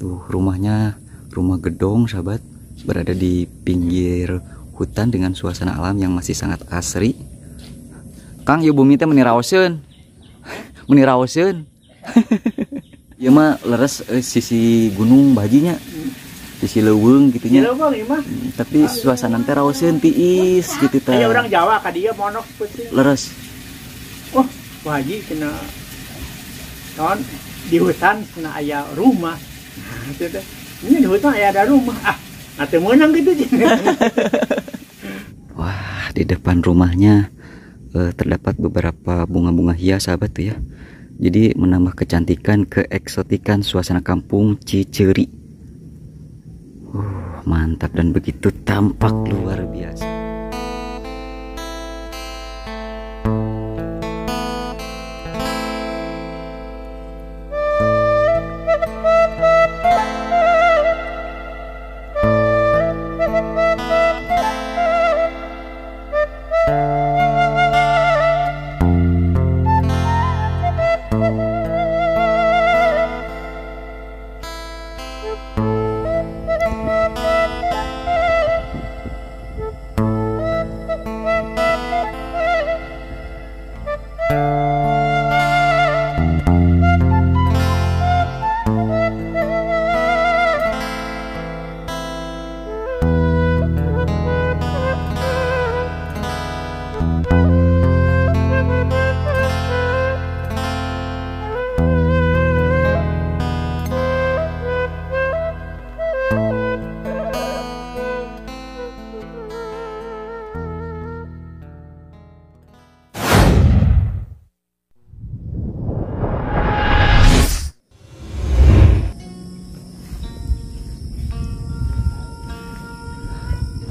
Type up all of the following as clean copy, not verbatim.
Tuh rumahnya, rumah gedong sahabat, berada di pinggir hutan dengan suasana alam yang masih sangat asri. Kang, ieu bumi teh meniraoseun. Meniraoseun. Ieu mah leres sisi gunung bajinya. Sisi leuweung gitu nya. Tapi suasana teh raoseun tiis gitu teh. Aya orang Jawa ka dieu monok peuting. Leres. Oh, Haji kena non di hutan kena aya rumah. Nah, itu teh. Ini di hutan aya ada rumah. Ah, atuh meunang gitu. Wah, di depan rumahnya terdapat beberapa bunga-bunga hias sahabat tuh ya. Jadi menambah kecantikan, keeksotikan suasana kampung Ciceuri. Mantap dan begitu tampak luar biasa.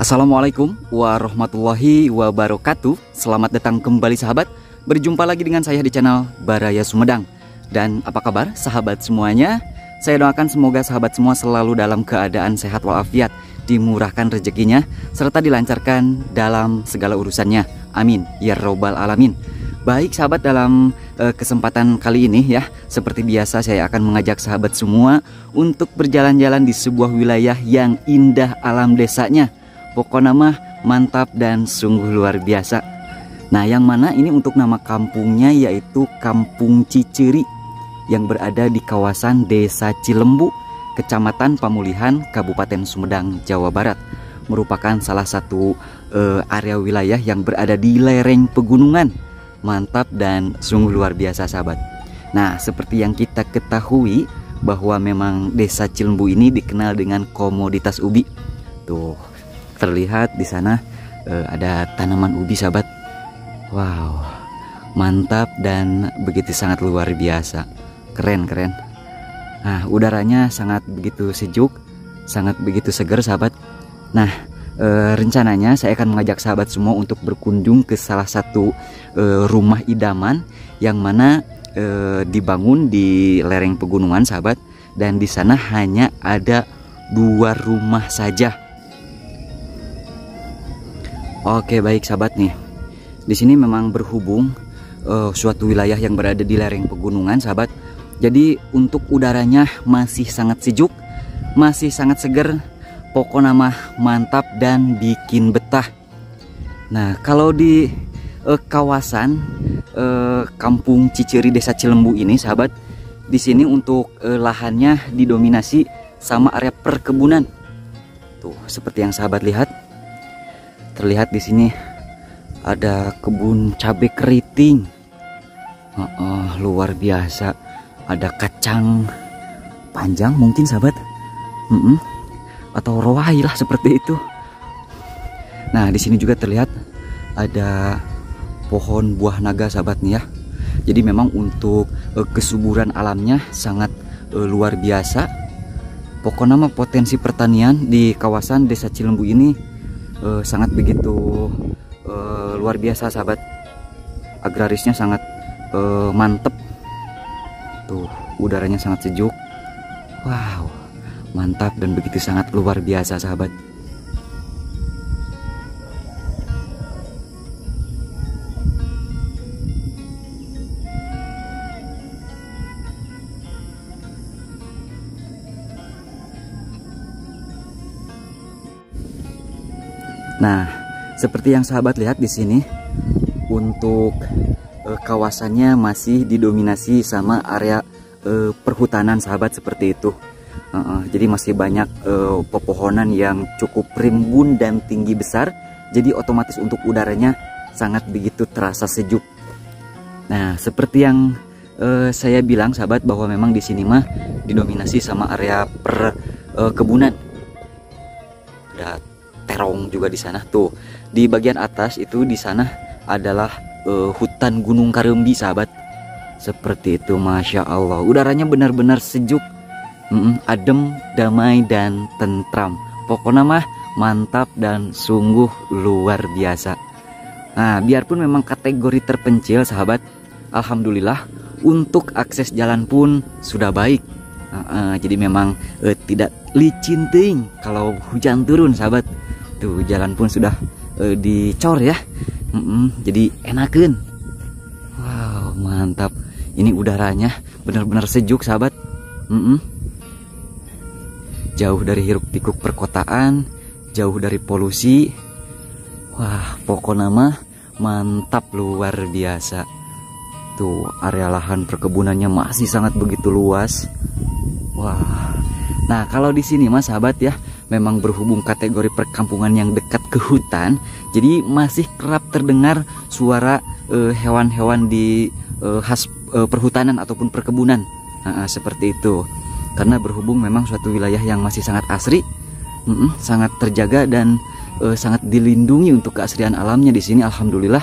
Assalamualaikum warahmatullahi wabarakatuh. Selamat datang kembali sahabat. Berjumpa lagi dengan saya di channel Baraya Sumedang. Dan apa kabar sahabat semuanya? Saya doakan semoga sahabat semua selalu dalam keadaan sehat walafiat, dimurahkan rezekinya, serta dilancarkan dalam segala urusannya. Amin ya robbal alamin. Baik sahabat, dalam kesempatan kali ini ya, seperti biasa saya akan mengajak sahabat semua untuk berjalan-jalan di sebuah wilayah yang indah alam desanya. Pokoknya mah mantap dan sungguh luar biasa. Nah, yang mana ini untuk nama kampungnya yaitu Kampung Ciceuri yang berada di kawasan Desa Cilembu, Kecamatan Pamulihan, Kabupaten Sumedang, Jawa Barat. Merupakan salah satu area wilayah yang berada di lereng pegunungan. Mantap dan sungguh luar biasa sahabat. Nah, seperti yang kita ketahui bahwa memang Desa Cilembu ini dikenal dengan komoditas ubi. Tuh, terlihat di sana ada tanaman ubi sahabat. Wow, mantap dan begitu sangat luar biasa. Keren. Nah, udaranya sangat begitu sejuk, sangat begitu segar sahabat. Nah, rencananya saya akan mengajak sahabat semua untuk berkunjung ke salah satu rumah idaman yang mana dibangun di lereng pegunungan sahabat. Dan di sana hanya ada 2 rumah saja. Oke, baik sahabat nih. Di sini memang berhubung suatu wilayah yang berada di lereng pegunungan sahabat. Jadi untuk udaranya masih sangat sejuk, masih sangat segar. Pokoknya mah mantap dan bikin betah. Nah, kalau di kawasan Kampung Ciceuri Desa Cilembu ini sahabat, di sini untuk lahannya didominasi sama area perkebunan. Tuh, seperti yang sahabat lihat. Terlihat di sini ada kebun cabai keriting. Luar biasa. Ada kacang panjang mungkin sahabat. Atau rawai lah seperti itu. Nah, di sini juga terlihat ada pohon buah naga sahabat nih ya. Jadi memang untuk kesuburan alamnya sangat luar biasa. Pokoknya mah potensi pertanian di kawasan Desa Cilembu ini sangat begitu luar biasa sahabat. Agrarisnya sangat mantep. Tuh, udaranya sangat sejuk. Wow, mantap dan begitu sangat luar biasa sahabat. Nah, seperti yang sahabat lihat di sini, untuk kawasannya masih didominasi sama area perhutanan sahabat, seperti itu. Jadi masih banyak pepohonan yang cukup rimbun dan tinggi besar. Jadi otomatis untuk udaranya sangat begitu terasa sejuk. Nah, seperti yang saya bilang sahabat, bahwa memang di sini mah didominasi sama area perkebunan. Ada terong juga di sana tuh. Di bagian atas itu di sana adalah hutan Gunung Karembi sahabat. Seperti itu, masya Allah. Udaranya benar-benar sejuk, adem, damai dan tentram. Pokoknya mah mantap dan sungguh luar biasa. Nah, biarpun memang kategori terpencil sahabat, alhamdulillah untuk akses jalan pun sudah baik. Jadi memang tidak licin ting kalau hujan turun sahabat. Tuh jalan pun sudah dicor ya. Jadi enakan. Wow, mantap. Ini udaranya benar-benar sejuk sahabat. Jauh dari hiruk pikuk perkotaan, jauh dari polusi. Wah, pokoknya mah mantap luar biasa. Tuh area lahan perkebunannya masih sangat begitu luas. Wah. Nah, kalau di sini mas sahabat ya, memang berhubung kategori perkampungan yang dekat ke hutan, jadi masih kerap terdengar suara hewan-hewan di khas perhutanan ataupun perkebunan. Seperti itu. Karena berhubung memang suatu wilayah yang masih sangat asri, sangat terjaga dan sangat dilindungi untuk keasrian alamnya di sini, alhamdulillah.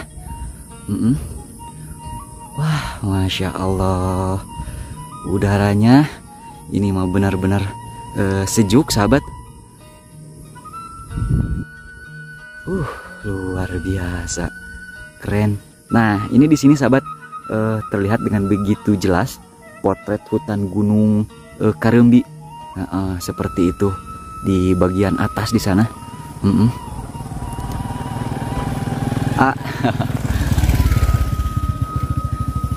Wah, masya Allah, udaranya ini mah benar-benar sejuk sahabat. Luar biasa, keren. Nah, ini di sini sahabat terlihat dengan begitu jelas potret hutan Gunung Karembi. Seperti itu di bagian atas di sana.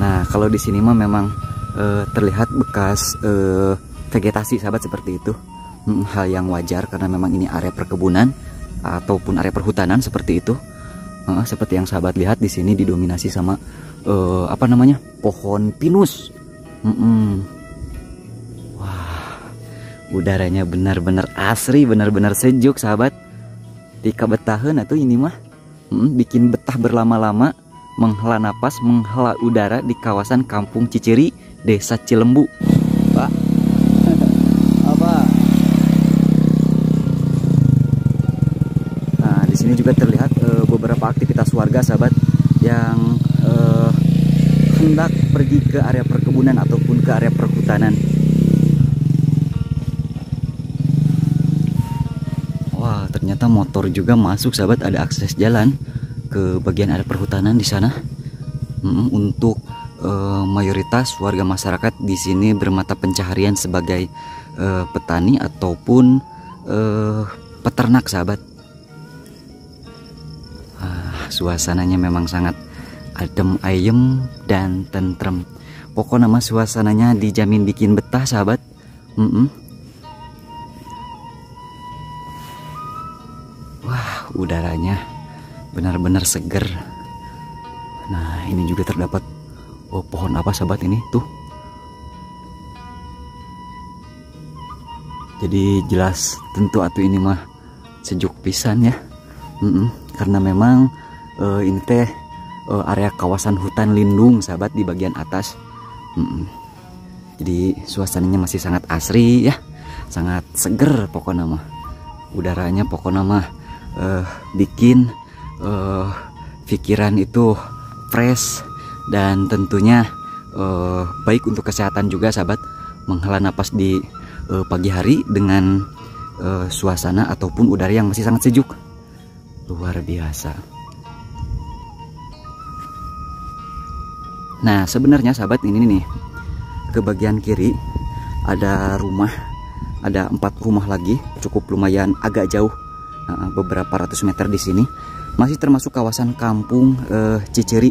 Nah, kalau di sini mah memang terlihat bekas vegetasi sahabat, seperti itu. Hal yang wajar karena memang ini area perkebunan ataupun area perhutanan, seperti itu. Seperti yang sahabat lihat di sini didominasi sama apa namanya, pohon pinus. Wah, udaranya benar-benar asri, benar-benar sejuk sahabat. Tika betahan atau ini mah bikin betah berlama-lama, menghela napas, menghela udara di kawasan Kampung Ciciri, Desa Cilembu. Pak, apa? Nah, di sini juga terlihat beberapa aktivitas warga sahabat yang hendak pergi ke area perkebunan ataupun ke area perhutanan. Wah, ternyata motor juga masuk sahabat, ada akses jalan ke bagian area perhutanan di sana. Untuk mayoritas warga masyarakat di sini bermata pencaharian sebagai petani ataupun peternak sahabat. Suasananya memang sangat adem ayem dan tentrem. Pokoknya mah suasananya dijamin bikin betah sahabat. Wah, udaranya benar-benar seger. Nah, ini juga terdapat pohon apa sahabat ini tuh. Jadi jelas tentu atuh ini mah sejuk pisan ya. Karena memang ini teh area kawasan hutan lindung sahabat di bagian atas. Jadi suasananya masih sangat asri ya, sangat seger pokoknya mah. Udaranya pokoknya mah bikin pikiran itu fresh dan tentunya baik untuk kesehatan juga sahabat. Menghela napas di pagi hari dengan suasana ataupun udara yang masih sangat sejuk, luar biasa. Nah, sebenarnya sahabat ini nih, ke bagian kiri ada rumah, ada 4 rumah lagi, cukup lumayan agak jauh, beberapa ratus meter di sini. Masih termasuk kawasan Kampung Ciciri,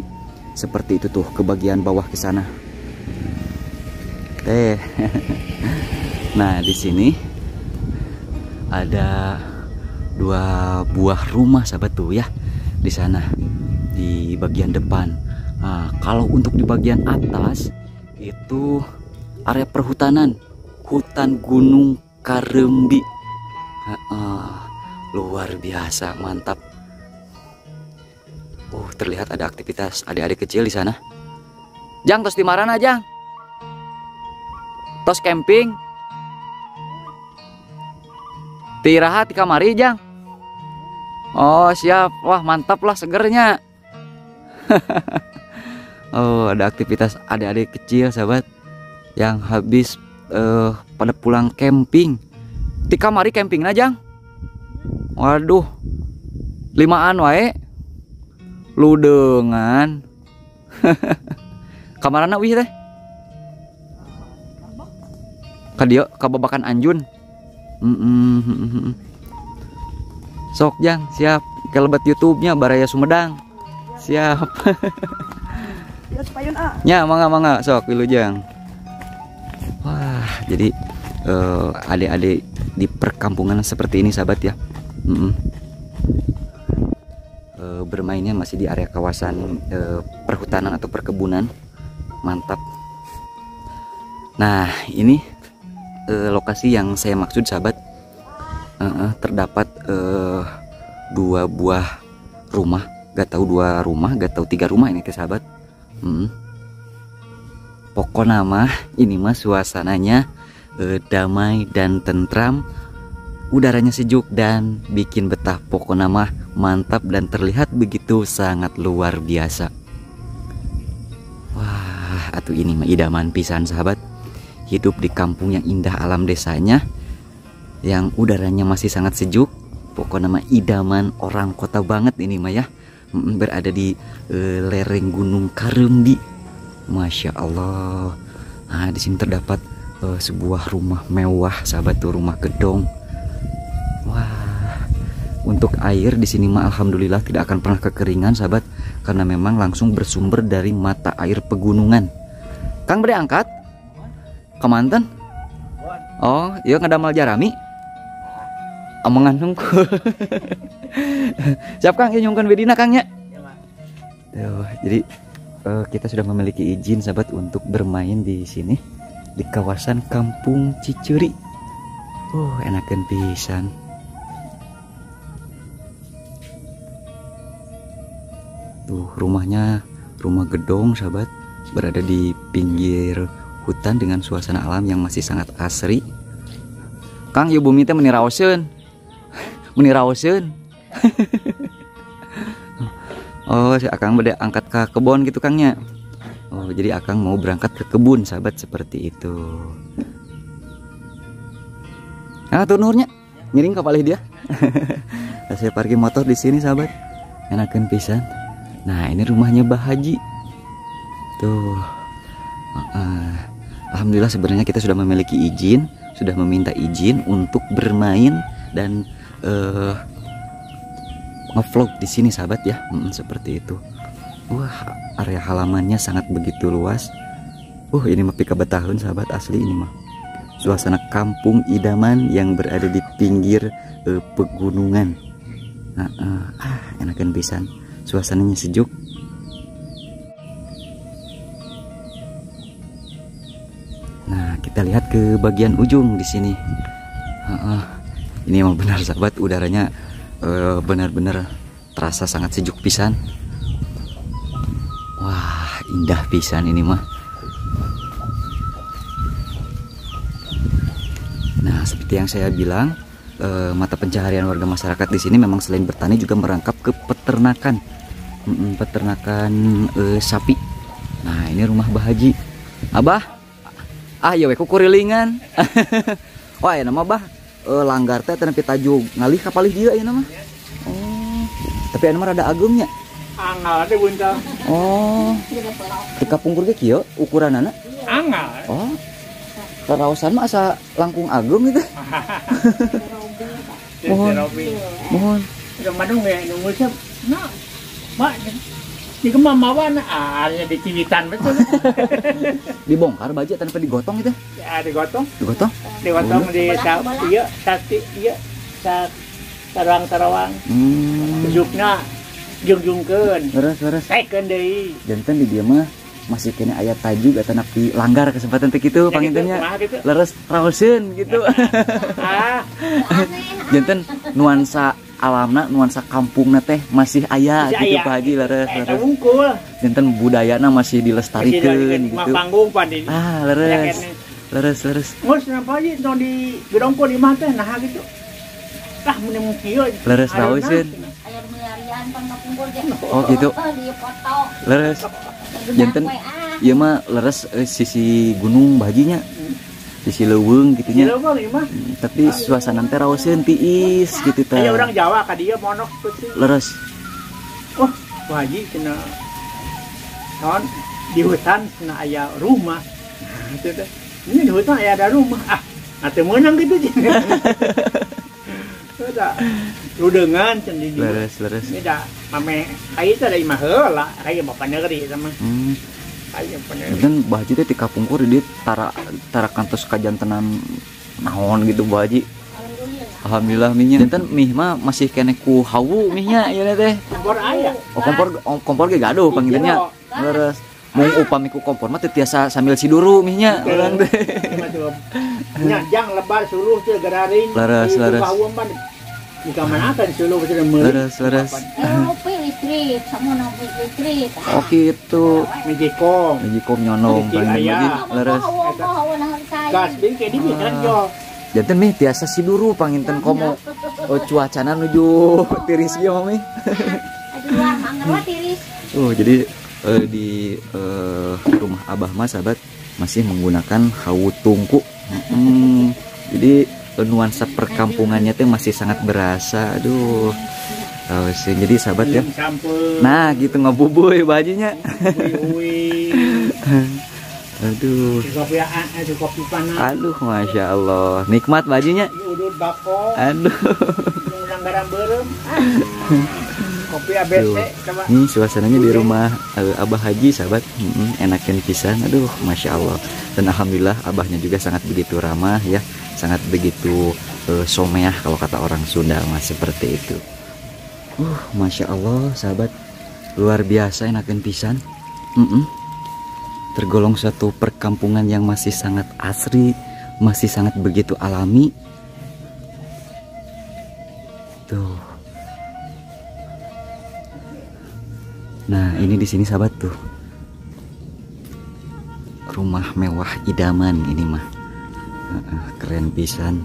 seperti itu tuh ke bagian bawah ke sana. Nah, di sini ada dua buah rumah sahabat tuh ya di sana di bagian depan. Nah, kalau untuk di bagian atas itu area perhutanan, hutan Gunung Karembi. Luar biasa, mantap. Terlihat ada aktivitas adik-adik kecil di sana. Jang, tos di mana Jang? Tos camping? Tirahat di kamari Jang? Oh siap, wah mantap lah segernya. Ada aktivitas adik-adik kecil sahabat yang habis pada pulang camping. Di kamari camping Jang? Waduh, 5an wae. Ludengan. Kamarana wih teh? Kadio kababakan Anjun. Sok Jang, siap. Kelebet YouTube-nya Baraya Sumedang. Siap. Ya, mangga sok Wilujeng. Wah, jadi adik-adik di perkampungan seperti ini sahabat ya. Bermainnya masih di area kawasan perhutanan atau perkebunan. Mantap. Nah, ini lokasi yang saya maksud sahabat. Terdapat 2 buah rumah, gak tahu 2 rumah, gak tahu 3 rumah ini sahabat. Pokoknya mah ini mah suasananya damai dan tentram, udaranya sejuk dan bikin betah. Pokoknya mah mantap dan terlihat begitu sangat luar biasa. Wah, atuh ini mah idaman pisan sahabat. Hidup di kampung yang indah alam desanya, yang udaranya masih sangat sejuk. Pokoknya mah idaman orang kota banget ini mah ya. Berada di lereng Gunung Karembi. Masya Allah. Nah, di sini terdapat sebuah rumah mewah sahabat tuh, rumah gedong. Wah, untuk air di sini mah alhamdulillah tidak akan pernah kekeringan sahabat, karena memang langsung bersumber dari mata air pegunungan. Kang beri angkat kemanten. Oh iya ngadamal jarami omongan nungku. Siap Kang, ya nyongkan bedina Kangnya. Jadi kita sudah memiliki izin sahabat untuk bermain di sini di kawasan Kampung Cicuri. Enakan pisan. Tuh rumahnya, rumah gedong sahabat, berada di pinggir hutan dengan suasana alam yang masih sangat asri. Kang, ieu bumi teh meniraoseun. Meniraoseun. Si Akang beda angkat ke kebun gitu Kangnya. Jadi Akang mau berangkat ke kebun sahabat, seperti itu. Nah, tuh nurnya ngiring ke palih dia. Saya parkir motor di sini sahabat. Enakan pisan. Nah, ini rumahnya Bah Haji. Tuh. Alhamdulillah sebenarnya kita sudah memiliki izin, sudah meminta izin untuk bermain dan ngevlog di sini sahabat ya. Seperti itu. Wah, area halamannya sangat begitu luas. Ini mah pika betahun sahabat, asli ini mah. Suasana kampung idaman yang berada di pinggir pegunungan. Enakan pisan. Suasananya sejuk. Nah, kita lihat ke bagian ujung di sini. Ini emang benar sahabat, udaranya benar-benar terasa sangat sejuk pisan. Wah, indah pisan ini mah. Nah, seperti yang saya bilang, mata pencaharian warga masyarakat di sini memang selain bertani juga merangkap ke peternakan. Peternakan sapi. Nah, ini rumah Bah Haji. Abah, ya we kurilingan. Wah, ya nama Bah langgar teh nepi tajuk ngalih ka palih dia ya nama. Tapi anu mah rada agungnya. Anggal teh buntal. Di kapungkur ge kieu ukuranana? Anggal. Karaosan mah asa langkung agung gitu. Mohon. Udah madung ya nunggu siap. Nah, Mak, di kemamawan nya di Ciwitan betul. Dibongkar baja tanpa digotong gitu. Ya, digotong. Digotong? Digotong di iya, sati iya, sarang-sarawang. Besukna jungjungkeun. Leres. Saekeun deui. Janten di dia mah masih kena ayat tajuk atau napi langgar kesempatan teh kitu pangintennya. Leres raoseun gitu. Janten nuansa alamna, nuansa kampungna teh masih aya gitu Pak Haji. Leres. Janten budayana masih dilestarikeun gitu. Panggung pandi. Leres. Mus napa ieu nu di gedongko di mah teh nah gitu. Tah mun kieu. Leres raoseun. Aya milarian pangkumpul ge. Oh gitu. Di foto. Leres. Janten ieu mah leres sisi gunung bajinya. Sisi leuweung gitu nya. Tapi suasana teh raoseun tiis gitu teh. Aya urang Jawa ka dieu monok peuting. Leres. Wah, Pak Haji cenah naon di hutan cenah aya rumah. Nah, itu teh. Ini di hutan aya ada rumah. Atuh meunang gitu cenah. Ada rudengan cenah di. Leres. Ini da mame kai teh da imah heula, kai bapak negeri sama. Kai bapak negeri. Dan Bah Haji teh ti kapungkur di tara kantos kajantenan naon gitu Bah Haji. Alhamdulillah mihnya. Janten mih mah masih kene ku hawu mihnya ieu teh. Kompor aya. Kompor ge gaduh panggilnya. Leres. Mau upami ku kompor mah teu tiasa sambil siduru mihnya urang teh. Nya jang lebar suluh teh gararing. Leres. Di kamanakan suluh teh meuli. Leres. Ngopi listrik, sama ngopi listrik. Oh gitu. Mejikom nyonong panggilnya leres. Gas deui ke dieu kan jo. Janten mih tiasa siduru panginten komo cuacana nuju tiris ge mah mih. Aduh, mangga tiris. Jadi di rumah Abah mah sahabat masih menggunakan hawu tungku. Jadi nuansa perkampungannya tuh masih sangat berasa. Aduh. Jadi sahabat ya. Nah, gitu ngabubuy bajunya. Aduh. Kopi panas. Aduh, masya Allah, nikmat bajunya. Udut bako. Aduh. Garam beureum. Kopi ABC coba. Nih suasananya di rumah Abah Haji sahabat. Enakin pisan. Aduh, masya Allah. Dan alhamdulillah abahnya juga sangat begitu ramah ya, sangat begitu someah kalau kata orang Sunda mah seperti itu. Masya Allah sahabat, luar biasa enakin pisan. Tergolong suatu perkampungan yang masih sangat asri, masih sangat begitu alami. Tuh. Nah, ini di sini sahabat tuh. Rumah mewah idaman ini mah. Keren pisan.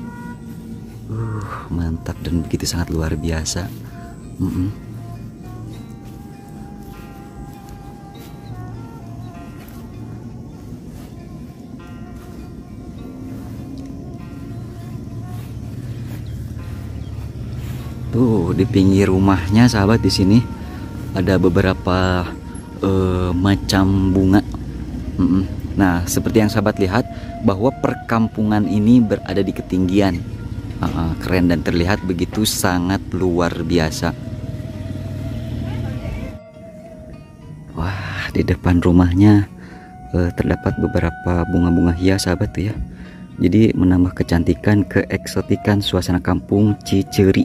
Mantap dan begitu sangat luar biasa. Tuh di pinggir rumahnya sahabat di sini ada beberapa macam bunga. Nah seperti yang sahabat lihat bahwa perkampungan ini berada di ketinggian. Keren dan terlihat begitu sangat luar biasa. Wah di depan rumahnya terdapat beberapa bunga-bunga hias sahabat tuh ya. Jadi menambah kecantikan, keeksotikan suasana kampung Ciceuri.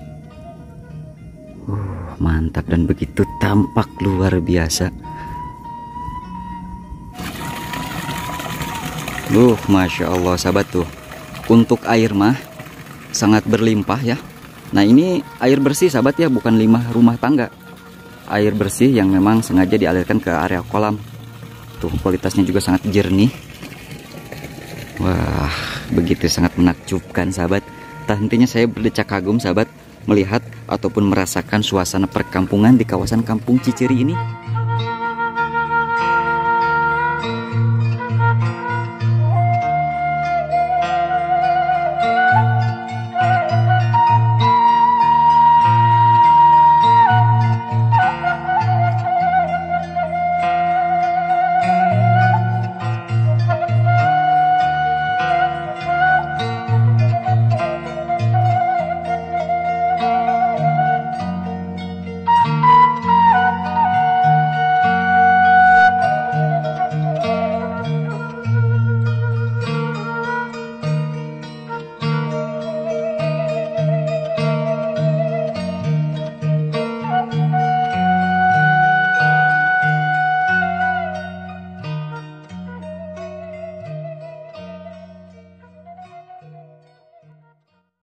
Mantap dan begitu tampak luar biasa. Masya Allah sahabat tuh. Untuk air mah sangat berlimpah ya. Nah ini air bersih sahabat ya, bukan limbah rumah tangga. Air bersih yang memang sengaja dialirkan ke area kolam. Tuh kualitasnya juga sangat jernih. Wah begitu sangat menakjubkan sahabat. Tentunya saya berdecak kagum sahabat melihat ataupun merasakan suasana perkampungan di kawasan kampung Ciceuri ini.